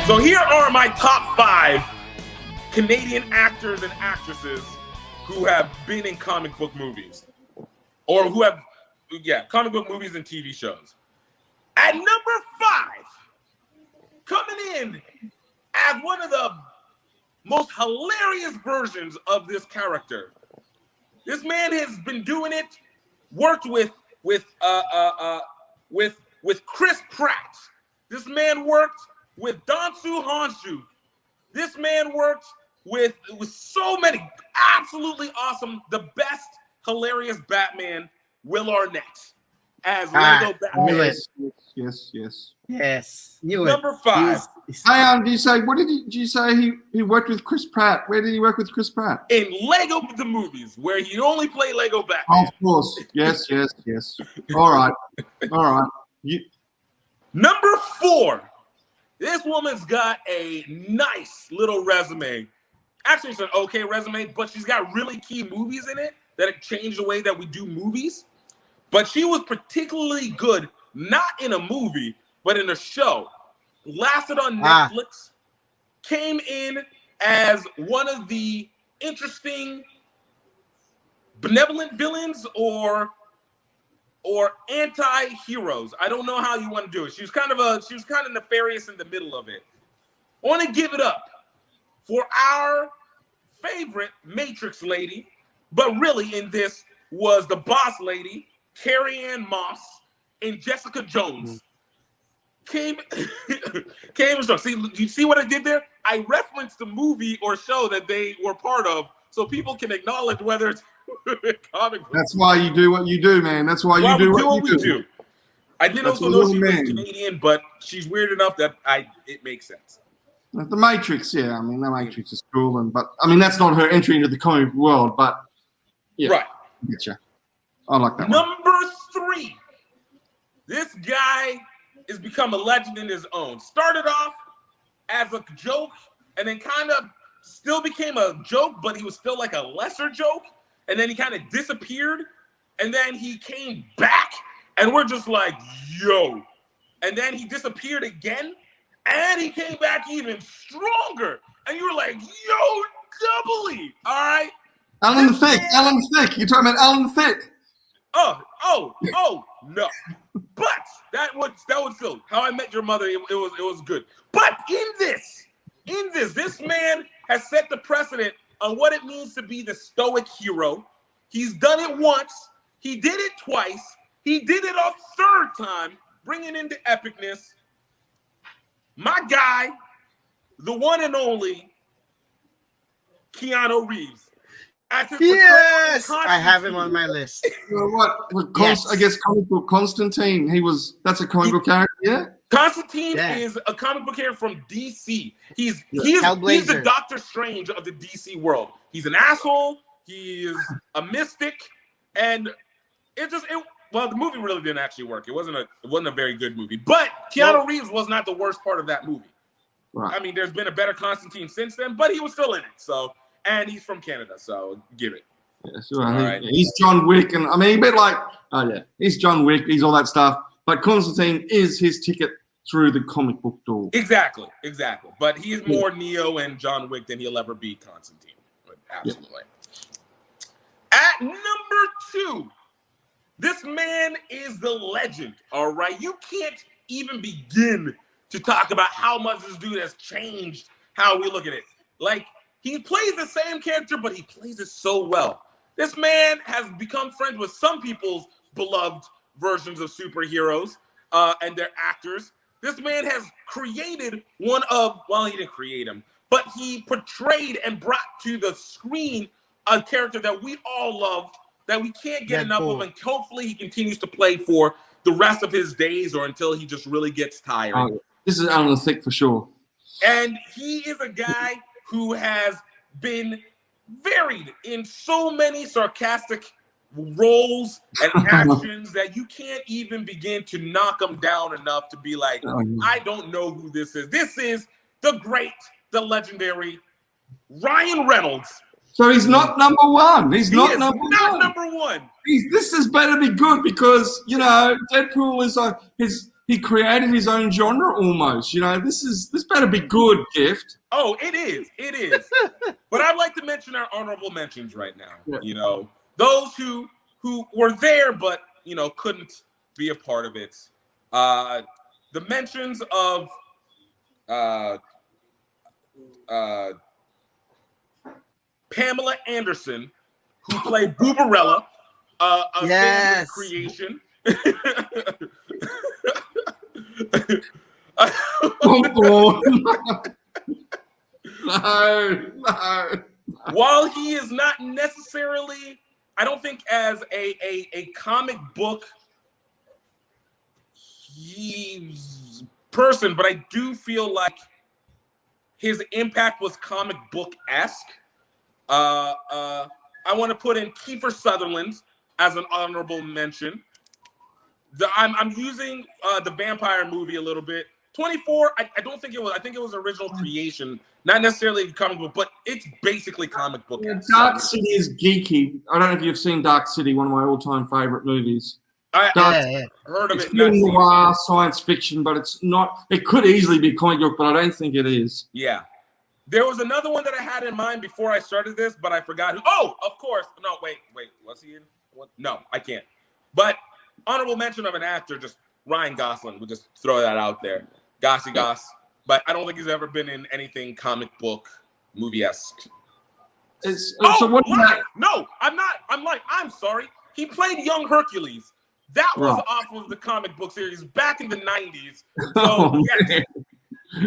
So here are my top 5 Canadian actors and actresses who have been in comic book movies. Or who have, comic book movies and TV shows. At number 5, coming in as one of the most hilarious versions of this character. This man has been doing it, worked with Chris Pratt. This man worked with Dansu Honshu. This man worked with so many absolutely awesome, the best hilarious Batman, Will Arnett as Lego Batman. Yes. Knew it. Number 5. Did you say he worked with Chris Pratt? Where did he work with Chris Pratt? In Lego the movies, where he only played Lego Batman. Of course. Yes. All right. Number 4. This woman's got a nice little resume. Actually, it's an okay resume, but she's got really key movies in it that have changed the way that we do movies. But she was particularly good, not in a movie, but in a show. Lasted on Netflix. Came in as one of the interesting benevolent villains or anti-heroes. I don't know how you want to do it. She was kind of nefarious in the middle of it. I want to give it up for our favorite Matrix lady, but really in this was the boss lady, Carrie Ann Moss, and Jessica Jones. Came strong. See, do you see what I did there? I referenced the movie or show that they were part of, so people can acknowledge whether it's comic book. That's why you do what you do, man. That's why you do what you do. I did also know she was Canadian, but she's weird enough that it makes sense. The Matrix, yeah. I mean, the Matrix is cool, but that's not her entry into the comic world. But yeah, right. I get you. I like that. Number 3. This guy has become a legend in his own. Started off as a joke, and then kind of still became a joke, but he was still like a lesser joke. And then he kind of disappeared, and then he came back, and we're just like, yo. And then he disappeared again, and he came back even stronger. And you were like, yo, doubly. All right? Alan Thicke. You're talking about Alan Thicke. Oh, no. But that was Phil. How I Met Your Mother, it was good. But in this man has set the precedent on what it means to be the stoic hero. He's done it once. He did it twice. He did it a third time, bringing into epicness. My guy, the one and only Keanu Reeves. Yes, I have him on my list. I guess comic book Constantine. That's a comic book character, yeah? Constantine is a comic book character from DC. He's the Doctor Strange of the DC world. He's an asshole. He is a mystic, and the movie really didn't actually work. It wasn't a very good movie. But Keanu Reeves was not the worst part of that movie. Right. I mean, there's been a better Constantine since then, but he was still in it. So, and he's from Canada, so give it. Yeah, sure. He's John Wick, and I mean, a bit like, he's John Wick. He's all that stuff. But Constantine is his ticket through the comic book door. Exactly. But he is more Neo and John Wick than he'll ever be Constantine. Absolutely. Yeah. At number 2, this man is the legend, all right? You can't even begin to talk about how much this dude has changed how we look at it. Like, he plays the same character, but he plays it so well. This man has become friends with some people's beloved versions of superheroes and their actors. This man has created he didn't create him, but he portrayed and brought to the screen a character that we all love, that we can't get enough of, and hopefully he continues to play for the rest of his days or until he just really gets tired. This is Alan Thicke for sure. And he is a guy who has been varied in so many sarcastic roles and actions that you can't even begin to knock him down enough to be like, I don't know who this is. This is the great, the legendary Ryan Reynolds. So he's not number 1. He's not number one. This is better be good because, Deadpool is his he created his own genre almost. You know, this better be good, Gift. Oh, it is. It is. But I'd like to mention our honorable mentions right now. Yeah. You know, those who were there but, you know, couldn't be a part of it. The mentions of Pamela Anderson, who played Boobarella, a favorite creation. No. While he is not necessarily, I don't think as a comic book person, but I do feel like his impact was comic book-esque. I want to put in Kiefer Sutherland as an honorable mention. I'm using the vampire movie a little bit. 24, I don't think it was. I think it was original creation, not necessarily comic book, but it's basically comic book. Yeah, Dark City is geeky. I don't know if you've seen Dark City, one of my all-time favorite movies. I heard of it. It's noir, science fiction, but it's not. It could easily be comic book, but I don't think it is. Yeah. There was another one that I had in mind before I started this, but I forgot who. Oh, of course. No, wait. Was he in one? No, I can't. But honorable mention of an actor, just Ryan Gosling. We'll just throw that out there. Gossy Goss. But I don't think he's ever been in anything comic book movie-esque. So what No, I'm not. I'm sorry. He played young Hercules. That was off of the comic book series back in the 90s. So, yes.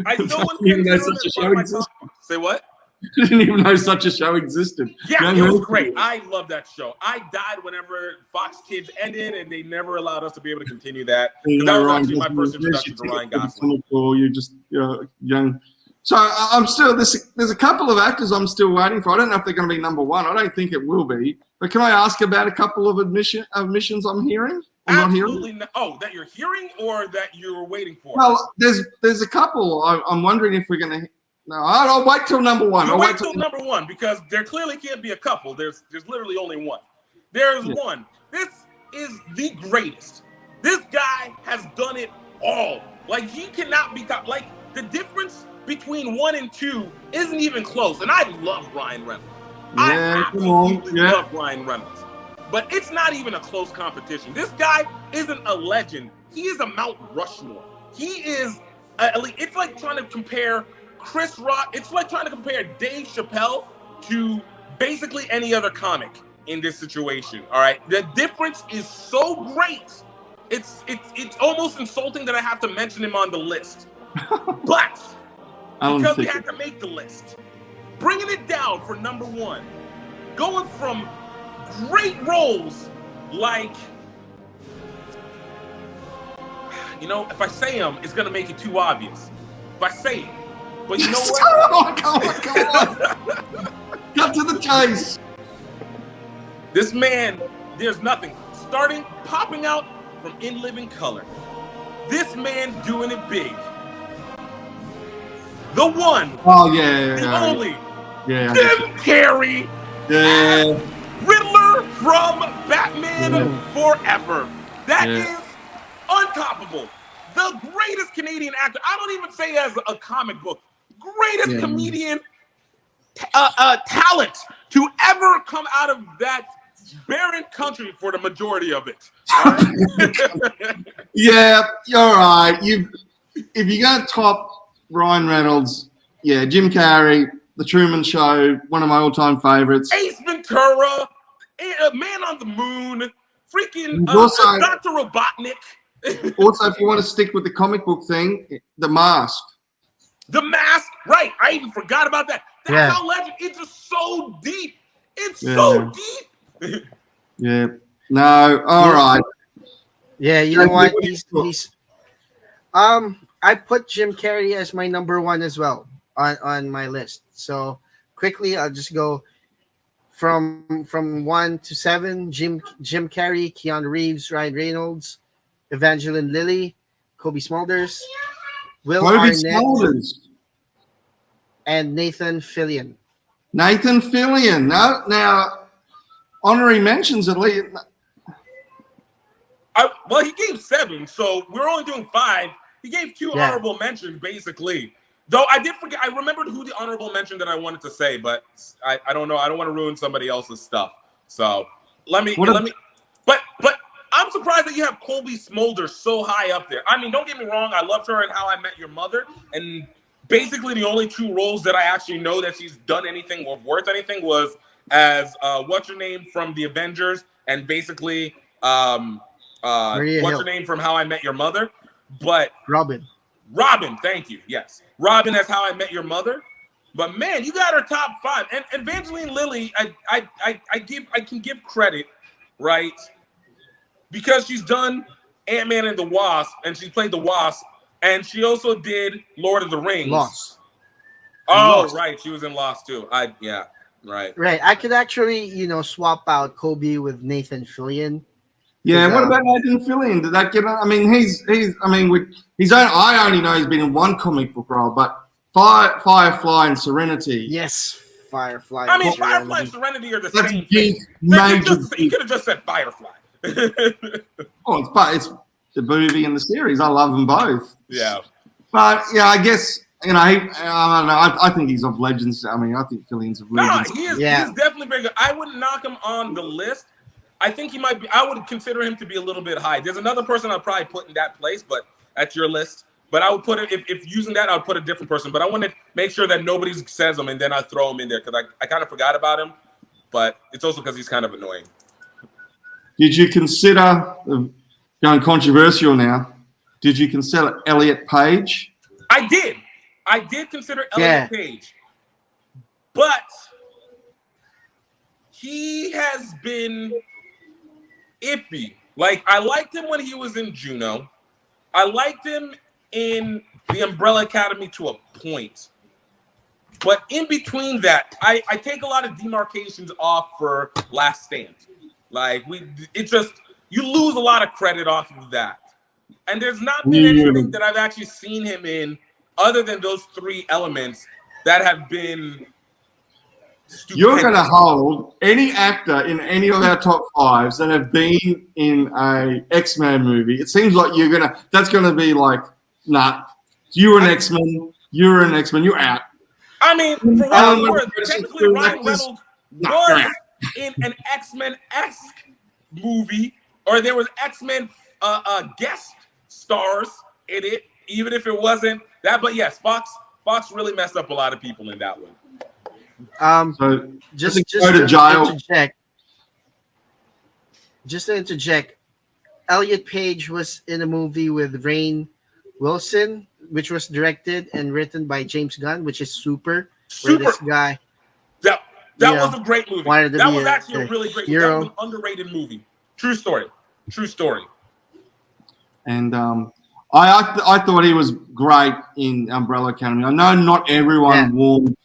I still wouldn't consider this one of my top. Say what? I didn't even know such a show existed. Yeah, it was great. I love that show. I died whenever Fox Kids ended, and they never allowed us to be able to continue that. That was actually my first introduction to Ryan Gosling. You're just young. So I'm still there's a couple of actors I'm still waiting for. I don't know if they're going to be number one. I don't think it will be. But can I ask about a couple of admissions I'm hearing? Absolutely not. Oh, that you're hearing or that you're waiting for? Well, there's a couple. I'm wondering if we're going to. No, I'll wait till number one. I'll wait till number one because there clearly can't be a couple. There's literally only one. There's one. This is the greatest. This guy has done it all. Like, he cannot be like, the difference between 1 and 2 isn't even close. And I love Ryan Reynolds. I absolutely love Ryan Reynolds. But it's not even a close competition. This guy isn't a legend. He is a Mount Rushmore. He is it's like trying to compare Chris Rock. It's like trying to compare Dave Chappelle to basically any other comic in this situation. All right, the difference is so great. It's almost insulting that I have to mention him on the list, but because we had to make the list, bringing it down for number one, going from great roles like, if I say them, it's gonna make it too obvious. If I say it. But you know what? Come on. Cut to the chase. This man, there's nothing. Popping out from In Living Color. This man doing it big. The one. Oh, yeah. The only. Yeah. Jim Carrey. Yeah. Riddler from Batman Forever. That is untoppable. The greatest Canadian actor. I don't even say as a comic book. Greatest comedian talent to ever come out of that barren country for the majority of it. Right? Yeah, you're right. If you're going to top Ryan Reynolds, Jim Carrey, The Truman Show, one of my all-time favorites. Ace Ventura, Man on the Moon, freaking Dr. Robotnik. Also, if you want to stick with the comic book thing, The Mask. The Mask, right? I even forgot about that. That's how legend. It's just so deep. It's so deep. Yeah. No. All right. Yeah. You know what? He's. I put Jim Carrey as my number one as well on my list. So quickly, I'll just go from 1 to 7. Jim Carrey, Keanu Reeves, Ryan Reynolds, Evangeline Lilly, Kobe Smulders, Will Arnett, and Nathan Fillion. Now, honorary mentions at least. Well, he gave 7, so we're only doing 5. He gave 2 honorable mentions, basically. Though I did forget. I remembered who the honorable mention that I wanted to say, but I don't know. I don't want to ruin somebody else's stuff. So let me. But I'm surprised that you have Colby Smolder so high up there. I mean, don't get me wrong. I loved her in How I Met Your Mother, and basically the only 2 roles that I actually know that she's done anything or worth anything was as what's her name from the Avengers, and basically what's her name from How I Met Your Mother, but Robin, thank you. Yes, Robin as How I Met Your Mother. But man, you got her top 5. And Evangeline Lilly, I can give credit, right? Because she's done Ant-Man and the Wasp, and she played the Wasp, and she also did Lord of the Rings. Lost. Right, she was in Lost too. Right. Right. I could actually, swap out Kobe with Nathan Fillion. Yeah, what about Nathan Fillion? Did that get? I mean, I only know he's been in 1 comic book role, but Firefly and Serenity. Yes, Firefly. I mean, Firefly and Serenity are the same thing. You could have just said Firefly. It's the movie and the series. I love them both. Yeah, but I guess I don't know. I think he's of legends. I mean, I think Fillion's of legends. He is. He's definitely very good. I wouldn't knock him on the list. I think he might be. I would consider him to be a little bit high. There's another person I'd probably put in that place, but that's your list. But I would put it if using that, I would put a different person. But I want to make sure that nobody says him, and then I throw him in there because I kind of forgot about him. But it's also because he's kind of annoying. Did you consider going controversial now? Did you consider Elliot Page? I did consider Elliot Page, but he has been iffy. Like, I liked him when he was in Juno. I liked him in the Umbrella Academy to a point. But in between that, I take a lot of demarcations off for Last Stand. Like, you lose a lot of credit off of that. And there's not been anything that I've actually seen him in other than those 3 elements that have been stupendous. You're going to hold any actor in any of our top 5s that have been in a X-Men movie. It seems like that's going to be like, nah, you're an X-Men, you're out. I mean, for what it's worth, technically Ryan Reynolds was in an X-Men-esque movie, or there was X-Men guest stars in it, even if it wasn't that. But yes, Fox really messed up a lot of people in that one. So just to interject, Elliot Page was in a movie with Rainn Wilson, which was directed and written by James Gunn, which is Super. Where this guy. That was a great movie. That was actually a really great movie. That was an underrated movie. True story. And I thought he was great in Umbrella Academy. I know not everyone warmed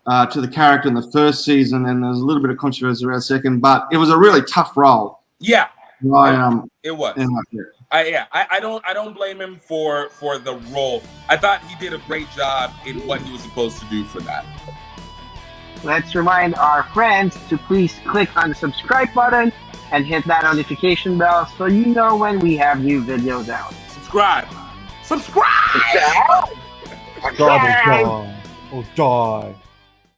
to the character in the first season, and there's a little bit of controversy around second, but it was a really tough role. Yeah, it was. I don't blame him for the role. I thought he did a great job in what he was supposed to do for that. Let's remind our friends to please click on the subscribe button and hit that notification bell so you know when we have new videos out. Subscribe! Die. Oh, die.